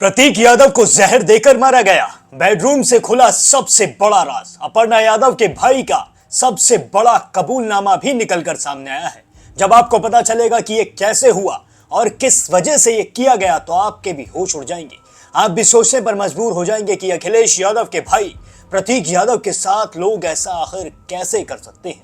प्रतीक यादव को जहर देकर मारा गया। बेडरूम से खुला सबसे बड़ा राज। अपर्णा यादव के भाई का सबसे बड़ा कबूलनामा भी निकलकर सामने आया है। जब आपको पता चलेगा कि ये कैसे हुआ और किस वजह से ये किया गया तो आपके भी होश उड़ जाएंगे। आप भी सोचने पर मजबूर हो जाएंगे कि अखिलेश यादव के भाई प्रतीक यादव के साथ लोग ऐसा आखिर कैसे कर सकते हैं।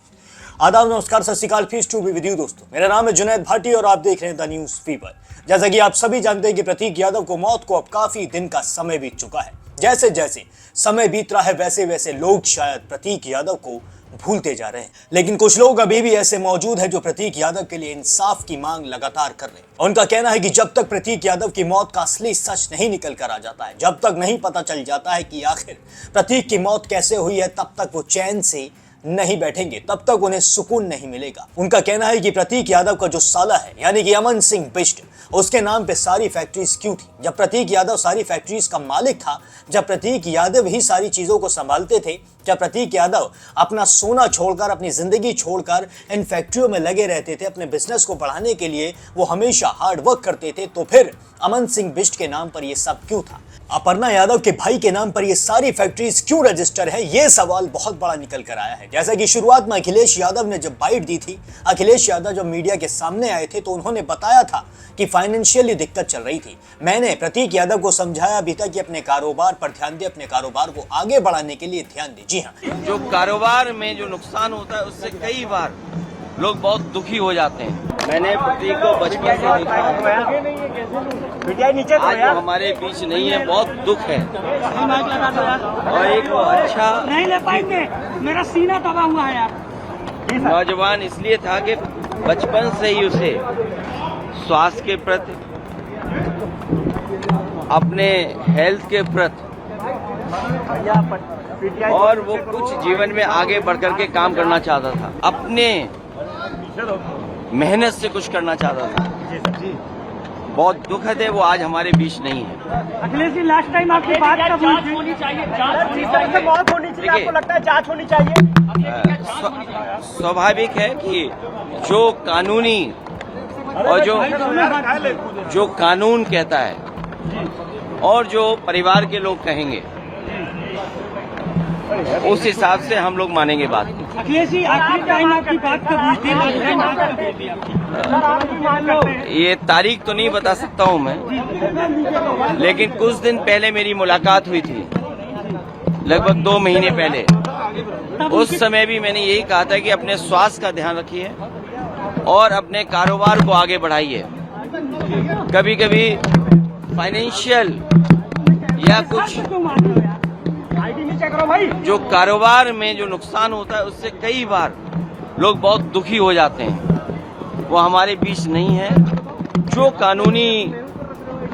आदाब, नमस्कार, सत श्री अकाल, peace to be with you दोस्तों। मेरा नाम है जुनैद भाटी और आप देख रहे हैं द न्यूज फीवर। जैसा कि आप सभी जानते हैं कि प्रतीक यादव को मौत को अब काफी दिन का समय बीत चुका है। जैसे जैसे समय बीत रहा है वैसे वैसे लोग शायद प्रतीक यादव को भूलते जा रहे हैं, लेकिन कुछ लोग अभी भी ऐसे मौजूद हैं जो प्रतीक यादव के लिए इंसाफ की मांग लगातार कर रहे हैं। उनका कहना है कि जब तक प्रतीक यादव की मौत का असली सच नहीं निकल कर आ जाता है, जब तक नहीं पता चल जाता है कि आखिर प्रतीक की मौत कैसे हुई है, तब तक वो चैन से नहीं बैठेंगे, तब तक उन्हें सुकून नहीं मिलेगा। उनका कहना है कि प्रतीक यादव का जो साला है यानी कि अमन सिंह बिष्ट, उसके नाम पे सारी फैक्ट्रीज क्यों थी? जब प्रतीक यादव सारी फैक्ट्रीज का मालिक था, जब प्रतीक यादव ही सारी चीजों को संभालते थे, जब प्रतीक यादव अपना सोना छोड़कर, अपनी जिंदगी छोड़कर इन फैक्ट्रियों में लगे रहते थे, अपने बिजनेस को बढ़ाने के लिए वो हमेशा हार्ड वर्क करते थे, तो फिर अमन सिंह बिष्ट के नाम पर यह सब क्यों था? अपर्णा यादव के भाई के नाम पर ये सारी फैक्ट्रीज क्यों रजिस्टर है? ये सवाल बहुत बड़ा निकल कर आया है। जैसा कि शुरुआत में अखिलेश यादव ने जब बाइट दी थी, अखिलेश यादव जब मीडिया के सामने आए थे तो उन्होंने बताया था कि फाइनेंशियली दिक्कत चल रही थी। मैंने प्रतीक यादव को समझाया भी था कि अपने कारोबार पर ध्यान दे, अपने कारोबार को आगे बढ़ाने के लिए ध्यान दे। जी हाँ, जो कारोबार में जो नुकसान होता है उससे कई बार लोग बहुत दुखी हो जाते हैं। मैंने प्रतीक को बचपन से देखा है। आज वो हमारे बीच नहीं है, बहुत दुख है। और एक वो अच्छा नहीं ले पाएंगे, मेरा सीना दबा हुआ है यार। नौजवान इसलिए था कि बचपन से ही उसे स्वास्थ्य के प्रति, अपने हेल्थ के प्रति और वो कुछ जीवन में आगे बढ़कर के काम करना चाहता था, अपने मेहनत से कुछ करना चाहता था। बहुत दुखद है वो आज हमारे बीच नहीं है। अखिलेश जी, लास्ट टाइम आपकी बात कब होनी चाहिए? मौत होनी चाहिए, आपको लगता है जांच होनी चाहिए? स्वाभाविक है कि जो कानूनी और जो कानून कहता है और जो परिवार के लोग कहेंगे उस हिसाब से हम लोग मानेंगे बात। अखिलेश जी, आखिरी टाइम आपकी बात कब हुई थी? ये तारीख तो नहीं बता सकता हूँ मैं, लेकिन कुछ दिन पहले मेरी मुलाकात हुई थी, लगभग 2 महीने पहले। उस समय भी मैंने यही कहा था कि अपने स्वास्थ्य का ध्यान रखिए और अपने कारोबार को आगे बढ़ाइए। कभी कभी फाइनेंशियल या कुछ जो कारोबार में जो नुकसान होता है उससे कई बार लोग बहुत दुखी हो जाते हैं। वो हमारे बीच नहीं है। जो कानूनी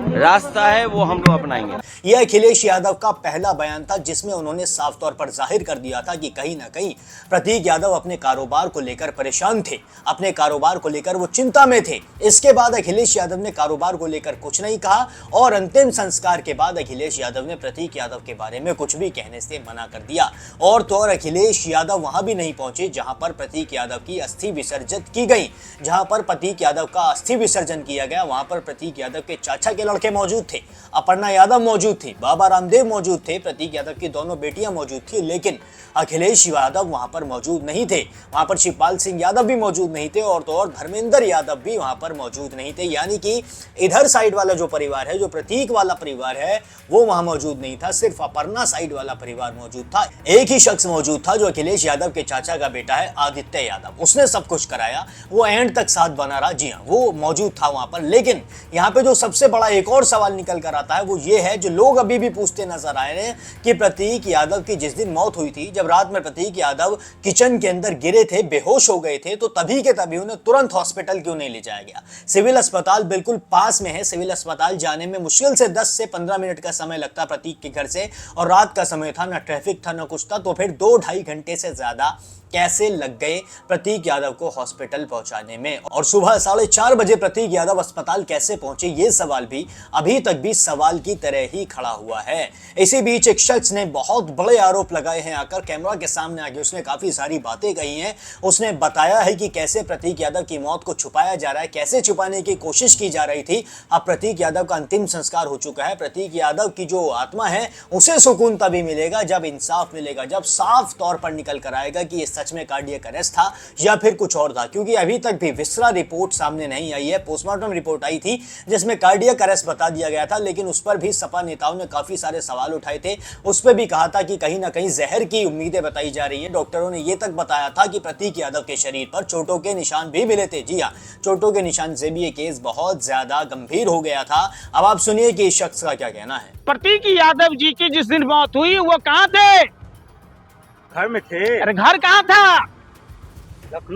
रास्ता है वो हम लोग अपनाएंगे। यह अखिलेश यादव का पहला बयान था जिसमें उन्होंने साफ तौर पर जाहिर कर दिया था कि कहीं ना कहीं प्रतीक यादव अपने कारोबार को लेकर परेशान थे, अपने कारोबार को लेकर वो चिंता में थे। इसके बाद अखिलेश यादव ने कारोबार को लेकर कुछ नहीं कहा और अंतिम संस्कार के बाद अखिलेश यादव ने प्रतीक यादव के बारे में कुछ भी कहने से मना कर दिया। और तो और अखिलेश यादव वहां भी नहीं पहुंचे जहां पर प्रतीक यादव की अस्थि विसर्जित की गई। जहां पर प्रतीक यादव का अस्थि विसर्जन किया गया वहां पर प्रतीक यादव के चाचा के लड़के मौजूद थे, अपर्णा यादव मौजूद थी, बाबा रामदेव मौजूद थे, प्रतीक यादव की दोनों बेटियां मौजूद थी, लेकिन अखिलेश यादव वहां पर मौजूद नहीं थे। वहां पर शिवपाल सिंह यादव भी मौजूद नहीं थे और तो और धर्मेंद्र यादव भी वहां पर मौजूद नहीं थे। यानी कि इधर साइड वाला जो परिवार है, जो प्रतीक वाला परिवार है, वो वहां मौजूद नहीं था। सिर्फ अपर्णा साइड वाला परिवार मौजूद था। एक ही शख्स मौजूद था जो अखिलेश यादव के चाचा का बेटा है, आदित्य यादव। उसने सब कुछ कराया, वो एंड तक साथ बना रहा। जी हाँ, वो मौजूद था वहां पर। लेकिन यहाँ पे जो सबसे बड़ा एक और सवाल निकल कर आता है वो ये है, जो लोग अभी भी पूछते नजर आए हैं कि प्रतीक यादव की जिस दिन मौत हुई थी, जब रात में प्रतीक यादव किचन के अंदर गिरे थे, बेहोश हो गए थे, तो तभी के तभी उन्हें तुरंत हॉस्पिटल क्यों नहीं ले जाया गया? सिविल अस्पताल बिल्कुल पास में है। सिविल अस्पताल जाने में मुश्किल से 10 से 15 मिनट का समय लगता प्रतीक के घर से, और रात का समय था, ना ट्रैफिक था ना कुछ था, तो फिर 2-2.5 घंटे से ज्यादा कैसे लग गए प्रतीक यादव को हॉस्पिटल पहुंचाने में? और सुबह 4:30 बजे प्रतीक यादव अस्पताल कैसे पहुंचे, ये सवाल भी अभी तक भी सवाल की तरह ही खड़ा हुआ है। इसी बीच एक शख्स ने बहुत बड़े आरोप लगाए हैं, आकर कैमरा के सामने आके उसने काफी सारी बातें कही हैं। उसने बताया है कि कैसे प्रतीक यादव की मौत को छुपाया जा रहा है, कैसे छुपाने की कोशिश की जा रही थी। अब प्रतीक यादव का अंतिम संस्कार हो चुका है। प्रतीक यादव की जो आत्मा है उसे सुकून तभी मिलेगा जब इंसाफ मिलेगा, जब साफ तौर पर निकल कर आएगा कि ये सच में कार्डियक अरेस्ट था या फिर कुछ और था। क्योंकि अभी तक भी विसरा रिपोर्ट सामने नहीं आई है। पोस्टमार्टम रिपोर्ट आई थी जिसमें कार्डियक अरेस्ट बता दिया गया था, लेकिन उस पर भी सपा नेताओं ने काफी सारे सवाल उठाए थे। उस पर भी कहा था कि कहीं ना कहीं जहर की उम्मीदें बताई जा रही है। डॉक्टरों ने यह तक बताया था कि प्रतीक यादव के शरीर पर चोटों के निशान भी मिले थे। जी हाँ, चोटों के निशान से भी ये केस बहुत ज्यादा गंभीर हो गया था। अब आप सुनिए कि इस शख्स का क्या कहना है। प्रतीक यादव जी की जिस दिन मौत हुई वो कहाँ थे? घर में थे। अरे घर कहाँ था?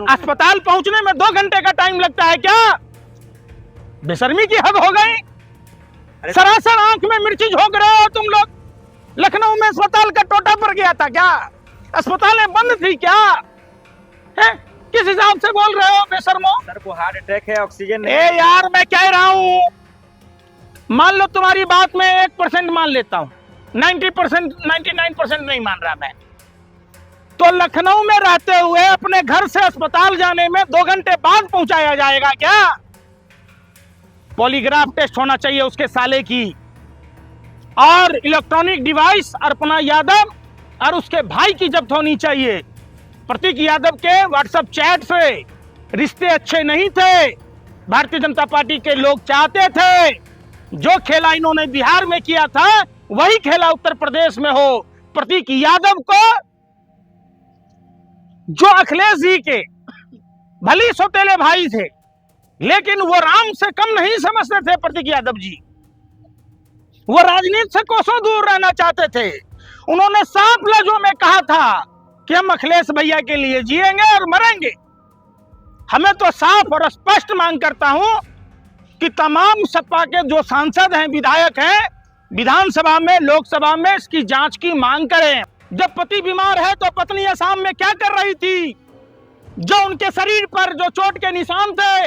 अस्पताल पहुंचने में 2 घंटे का टाइम लगता है क्या? बेशर्मी की हद हो गई। सरासर आंख में मिर्ची झोंक रहे हो तुम लोग। लखनऊ में अस्पताल का टोटा पड़ गया था क्या? अस्पतालें बंद थी क्या? है? किस हिसाब से बोल रहे हो बेशर्मो? सर को हार्ट अटैक है, ऑक्सीजन ए यार, मैं कह रहा हूं, मान लो तुम्हारी बात में 1% मान लेता हूं, 90%, 99% नहीं मान रहा मैं। तो लखनऊ में रहते हुए अपने घर से अस्पताल जाने में 2 घंटे बाद पहुंचाया जाएगा क्या? पॉलीग्राफ टेस्ट होना चाहिए उसके साले की, और इलेक्ट्रॉनिक डिवाइस अर्पणा यादव और उसके भाई की जब्त होनी चाहिए। प्रतीक यादव के व्हाट्सएप चैट से रिश्ते अच्छे नहीं थे। भारतीय जनता पार्टी के लोग चाहते थे जो खेला इन्होंने बिहार में किया था वही खेला उत्तर प्रदेश में हो। प्रतीक यादव को, जो अखिलेश जी के भली सौतेले भाई थे, लेकिन वो राम से कम नहीं समझते थे प्रतीक यादव जी। वो राजनीति से कोसों दूर रहना चाहते थे। उन्होंने साफ लफ्जों में कहा था कि हम अखिलेश भैया के लिए जिएंगे और मरेंगे। हमें तो साफ और स्पष्ट मांग करता हूं कि तमाम सपा के जो सांसद हैं, विधायक हैं, विधानसभा में, लोकसभा में इसकी जांच की मांग करें। जब पति बीमार है तो पत्नी असम में क्या कर रही थी? जो उनके शरीर पर जो चोट के निशान थे,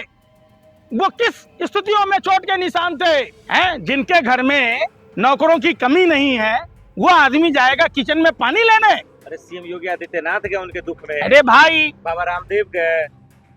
वो किस स्थितियों में चोट के निशान थे? हैं? जिनके घर में नौकरों की कमी नहीं है, वो आदमी जाएगा किचन में पानी लेने? अरे सीएम योगी आदित्यनाथ गए उनके दुख में। अरे भाई, बाबा रामदेव गए।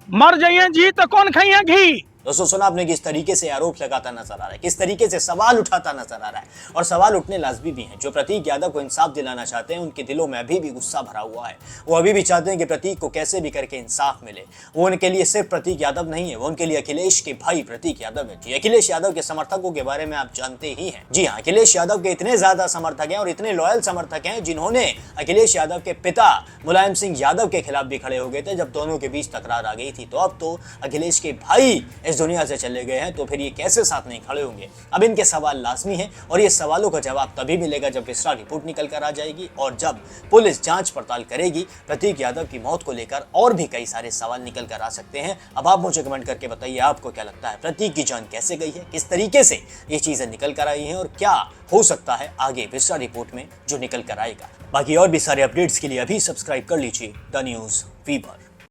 मर जाइए जी तो कौन खाइए घी? दोस्तों सुना आपने किस तरीके से आरोप लगाता नजर आ रहा है, किस तरीके से सवाल उठाता नजर आ रहा है, और सवाल उठने लाजमी भी हैं। जो प्रतीक यादव को इंसाफ दिलाना चाहते हैं उनके दिलों में अभी भी गुस्सा भरा हुआ है। वो अभी भी चाहते हैं कि प्रतीक को कैसे भी करके इंसाफ मिले। वो उनके लिए सिर्फ प्रतीक यादव नहीं है, वो उनके लिए अखिलेश के भाई प्रतीक यादव है। जी, अखिलेश यादव के समर्थकों के बारे में आप जानते ही हैं। जी हाँ, अखिलेश यादव के इतने ज्यादा समर्थक हैं और इतने लॉयल समर्थक हैं जिन्होंने अखिलेश यादव के पिता मुलायम सिंह यादव के खिलाफ भी खड़े हो गए थे जब दोनों के बीच तकरार आ गई थी। तो अब तो अखिलेश के भाई इस दुनिया से चले गए हैं, तो फिर ये कैसे साथ नहीं खड़े होंगे? अब इनके सवाल लाजमी हैं और ये सवालों का जवाब तभी मिलेगा जब विसरा रिपोर्ट निकल कर आ जाएगी और जब पुलिस जांच पड़ताल करेगी। प्रतीक यादव की मौत को लेकर और भी कई सारे सवाल निकल कर आ सकते हैं। अब आप मुझे कमेंट करके बताइए आपको क्या लगता है, प्रतीक की जान कैसे गई है, किस तरीके से ये चीजें निकल कर आई हैं और क्या हो सकता है आगे विसरा रिपोर्ट में जो निकल कर आएगा। बाकी और भी सारे अपडेट्स के लिए अभी सब्सक्राइब कर लीजिए द न्यूज़ वीवर।